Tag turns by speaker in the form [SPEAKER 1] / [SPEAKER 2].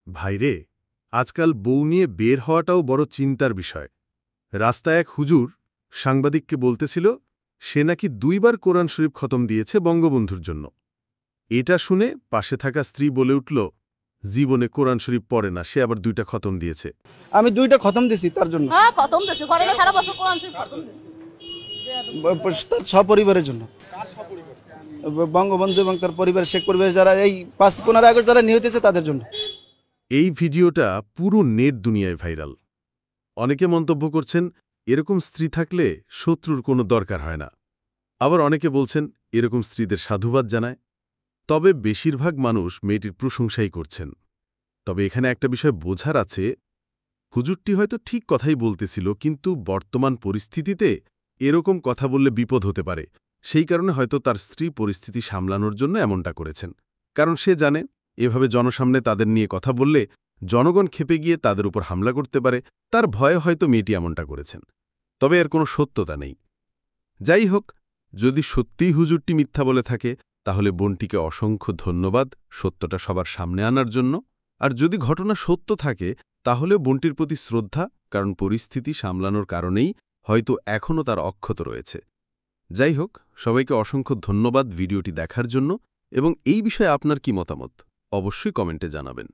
[SPEAKER 1] ভাইরে, আজকাল বউ নিয়ে বের হওয়াটাও বড় চিন্তার বিষয়। রাস্তায় এক হুজুর সাংবাদিককে বলতেছিল সে নাকি 2 বার কোরআন শরীফ খতম দিয়েছে বঙ্গবন্ধুর জন্য। এটা শুনে পাশে থাকা স্ত্রী বলে উঠল, জীবনে কোরআন শরীফ পড়ে না, সে আবার 2টা খতম দিয়েছে।
[SPEAKER 2] আমি 2টা খতম দিছি তার জন্য।
[SPEAKER 3] হ্যাঁ, খতম দিছি, পরে না সারা বছর কোরআন শরীফ খতম দিছি।
[SPEAKER 2] তার সপরিবারের জন্য। বঙ্গবন্ধু এবং তার পরিবার, শেখ পরিবার যারা এই 15 আগস্ট যারা নিহত হয়েছে তাদের জন্য।
[SPEAKER 1] এই ভিডিওটা পুরো নেট দুনিয়ায় ভাইরাল। অনেকে মন্তব্য করছেন এরকম স্ত্রী থাকলে শত্রুর কোনো দরকার হয় না। আবার অনেকে বলছেন এরকম স্ত্রীদের সাধুবাদ জানায়। তবে বেশিরভাগ মানুষ মেয়েটির প্রশংসাই করছেন। তবে এখানে একটা বিষয় বোঝার আছে, হুজুরটি হয়তো ঠিক কথাই বলতেছিল, কিন্তু বর্তমান পরিস্থিতিতে এরকম কথা বললে বিপদ হতে পারে। সেই কারণে হয়তো তার স্ত্রী পরিস্থিতি সামলানোর জন্য এমনটা করেছেন। কারণ সে জানে এভাবে জনসামনে তাদের নিয়ে কথা বললে জনগণ ক্ষেপে গিয়ে তাদের উপর হামলা করতে পারে। তার ভয়ে হয়তো মেয়েটি এমনটা করেছেন। তবে এর কোনো সত্যতা নেই। যাই হোক, যদি সত্যিই হুজুরটি মিথ্যা বলে থাকে তাহলে বোনটিকে অসংখ্য ধন্যবাদ সত্যটা সবার সামনে আনার জন্য। আর যদি ঘটনা সত্য থাকে তাহলেও বোনটির প্রতি শ্রদ্ধা, কারণ পরিস্থিতি সামলানোর কারণেই হয়তো এখনও তার অক্ষত রয়েছে। যাই হোক, সবাইকে অসংখ্য ধন্যবাদ ভিডিওটি দেখার জন্য, এবং এই বিষয়ে আপনার কি মতামত অবশ্যই কমেন্টে জানাবেন।